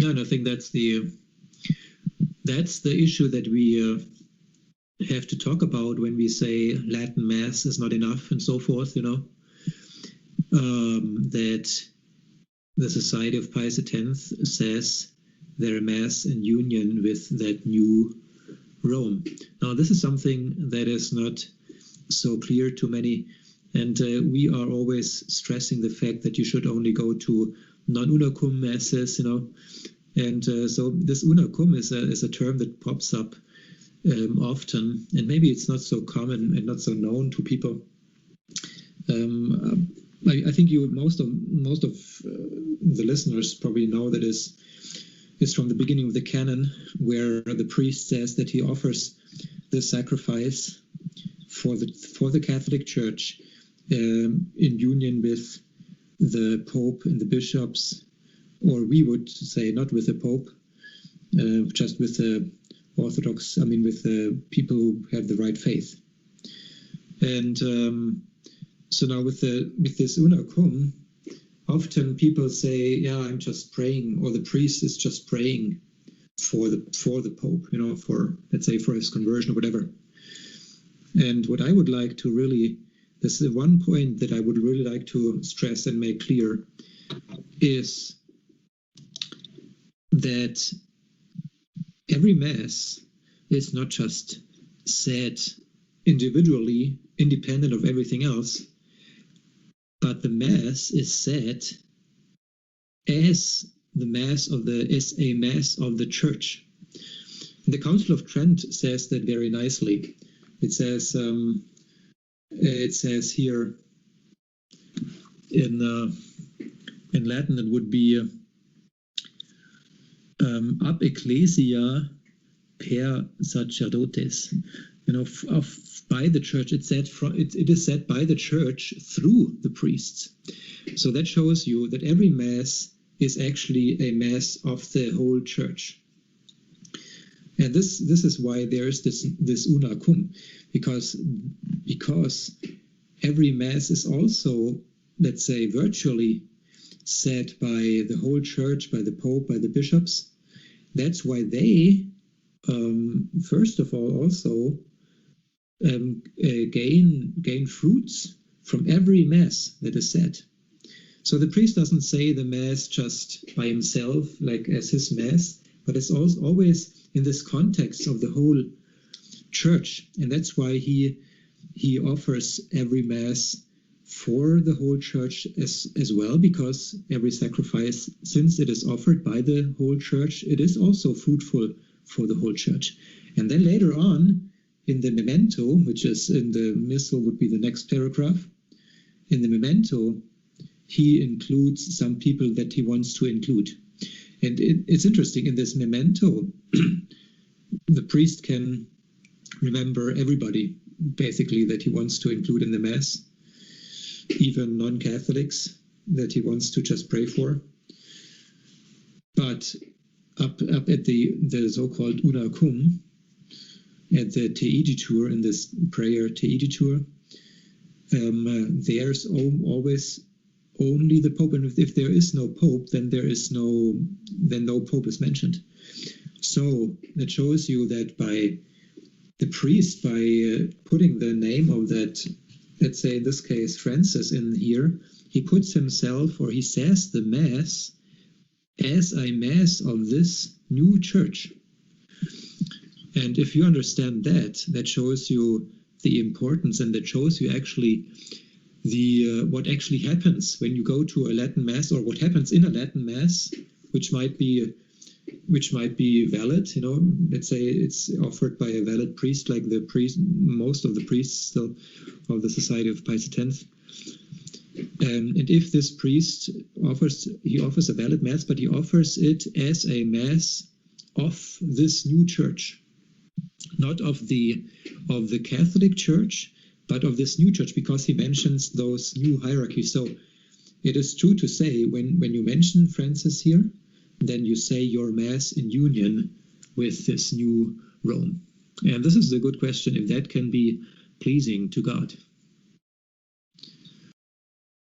Yeah, and I think that's the issue that we have to talk about when we say Latin Mass is not enough and so forth, that the Society of Pius X says their Mass in union with that new Rome. Now, this is something that is not so clear to many, and we are always stressing the fact that you should only go to non-una cum masses, and so this una cum is a term that pops up often, and maybe it's not so common and not so known to people. I think most of the listeners probably know that is from the beginning of the canon, where the priest says that he offers the sacrifice for the Catholic Church in union with the Pope and the bishops, or we would say not with the Pope, just with the Orthodox, with the people who have the right faith. And so now with this una cum, often people say, yeah, I'm just praying, or the priest is just praying for the Pope, for, let's say, for his conversion or whatever. And what I would like to really, this is the one point that I would really like to stress and make clear, is that every Mass is not just said individually, independent of everything else, but the Mass is said as a Mass of the Church. And the Council of Trent says that very nicely. It says here in Latin it would be ab ecclesia per sacerdotes. By the church, it is said by the church through the priests. So that shows you that every Mass is actually a Mass of the whole church. And this is why there is this una cum, because every Mass is also, let's say, virtually said by the whole church, by the Pope, by the bishops. That's why they, first of all, also gain fruits from every Mass that is said. So the priest doesn't say the Mass just by himself, like as his Mass, but it's also always in this context of the whole church. And that's why he offers every Mass for the whole church as well, because every sacrifice, since it is offered by the whole church, it is also fruitful for the whole church. And then later on, in the memento, which is in the missal would be the next paragraph, in the memento, he includes some people that he wants to include. And it's interesting, in this memento, the priest can remember everybody, basically, that he wants to include in the Mass, even non-Catholics that he wants to just pray for. But up at the so-called una cum, at the Te Igitur, in this prayer Te Igitur, there's always only the Pope, and if there is no Pope, then no Pope is mentioned. So that shows you that by the priest, by putting the name of that, let's say in this case Francis in here, he puts himself, or he says the Mass as a Mass of this new church. And if you understand that shows you the importance, and that shows you actually the what actually happens when you go to a Latin Mass, or what happens in a Latin Mass, which might be valid. Let's say it's offered by a valid priest, like most of the priests still of the Society of Pius X. And if this priest offers a valid Mass, but he offers it as a Mass of this new church, not of the Catholic Church, but of this new church, because he mentions those new hierarchies. So it is true to say, when you mention Francis here, then you say your Mass in union with this new Rome. And this is a good question, if that can be pleasing to God.